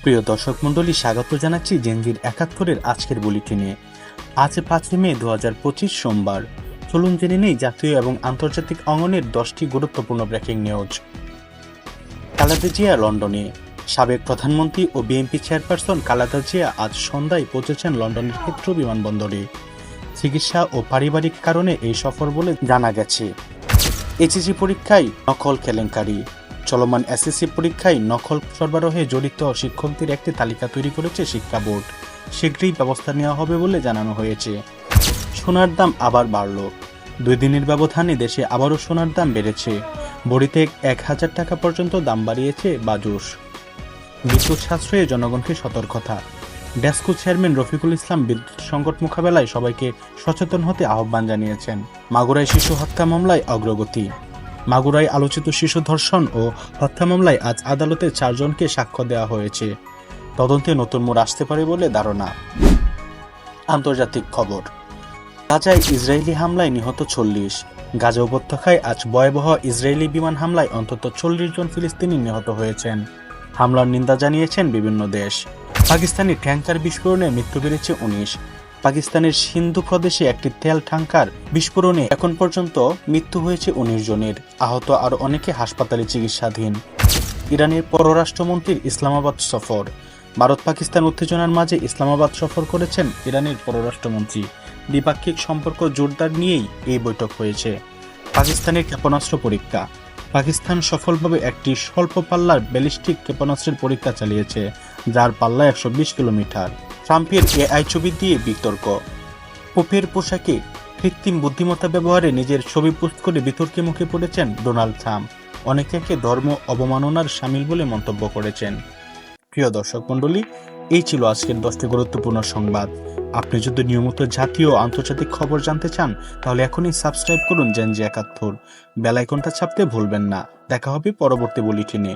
প্রিয় দর্শক মণ্ডলী, স্বাগত জানাচ্ছি জেনজির ৭১-এর আজকের বুলেটিনে। আজ ৫ মে ২০২৫ সোমবার। চলুন জেনে নেই জাতীয় এবং আন্তর্জাতিক অঙ্গনের ১০টি গুরুত্বপূর্ণ ব্রেকিং নিউজ। খালেদা জিয়া লন্ডনে। সাবেক প্রধানমন্ত্রী ও বিএনপি চেয়ারপারসন খালেদা জিয়া আজ সন্ধ্যায় পৌঁছেছেন লন্ডনের হিথ্রো বিমানবন্দরে। চিকিৎসা ও পারিবারিক কারণে এই সফর বলে জানা গেছে। এইচএসসি পরীক্ষায় নকল কেলেঙ্কারি। চলমান এসএসসি পরীক্ষায় নকল সরবরাহে জড়িত শিক্ষকদের একটি তালিকা তৈরি করেছে শিক্ষা বোর্ড। শীঘ্রই ব্যবস্থা নেওয়া হবে বলে জানানো হয়েছে। সোনার দাম আবার বাড়ল। 2 দিনের ব্যবধানে দেশে আবারও সোনার দাম বেড়েছে। বড়িতে ১,০০০ টাকা পর্যন্ত দাম বাড়িয়েছে বাজুস। বিদ্যুৎ সাশ্রয়ে জনগণকে সতর্কতা। ডেসকো চেয়ারম্যান রফিকুল ইসলাম বিদ্যুৎ সংকট মোকাবেলায় সবাইকে সচেতন হতে আহ্বান জানিয়েছেন। মাগুরায় শিশু হত্যা মামলায় অগ্রগতি। মাগুরায় আলোচিত শিশু ধর্ষণ ও হত্যা মামলায় আজ আদালতে 4 জনকে সাক্ষ্য দেওয়া হয়েছে। তদন্তে নতুন মোড় আসতে পারে বলে ধারণা। আন্তর্জাতিক খবর। গাজায় ইসরায়েলি হামলায় নিহত 40। গাজা উপত্যকায় আজ ভয়াবহ ইসরায়েলি বিমান হামলায় অন্তত 40 জন ফিলিস্তিনি নিহত হয়েছেন। হামলার নিন্দা জানিয়েছেন বিভিন্ন দেশ। পাকিস্তানি ট্যাঙ্কার বিস্ফোরণে মৃত্যু বেড়েছে 19। পাকিস্তানের সিন্ধু প্রদেশে একটি তেল ট্যাঙ্কার বিস্ফোরণে এখন পর্যন্ত মৃত্যু হয়েছে 19 জনের। আহত আরও অনেকে হাসপাতালে চিকিৎসাধীন। ইরানের পররাষ্ট্রমন্ত্রীর ইসলামাবাদ সফর। ভারত পাকিস্তান উত্তেজনার মাঝে ইসলামাবাদ সফর করেছেন ইরানের পররাষ্ট্রমন্ত্রী। দ্বিপাক্ষিক সম্পর্ক জোরদার নিয়েই এই বৈঠক হয়েছে। পাকিস্তানের ক্ষেপণাস্ত্র পরীক্ষা। পাকিস্তান সফলভাবে একটি স্বল্প পাল্লার ব্যালিস্টিক ক্ষেপণাস্ত্রের পরীক্ষা চালিয়েছে, যার পাল্লা 120 কিলোমিটার। ট্রাম্পের এআই ছবি দিয়ে বিতর্ক। পোপের পোশাকে কৃত্রিম বুদ্ধিমত্তা ব্যবহারে নিজের ছবি পোস্ট করে বিতর্কে মুখে পড়েছেন ডোনাল্ড ট্রাম্প। অনেকে একে ধর্ম অবমাননার শামিল বলে মন্তব্য করেছেন। প্রিয় দর্শক মণ্ডলী, এই ছিল আজকের 10টি গুরুত্বপূর্ণ সংবাদ। আপনি যদি নিয়মিত জাতীয় ও আন্তর্জাতিক খবর জানতে চান তাহলে এখনই সাবস্ক্রাইব করুন জেনজি ৭১। বেল আইকনটা চাপতে ভুলবেন না। দেখা হবে পরবর্তী বুলেটিনে।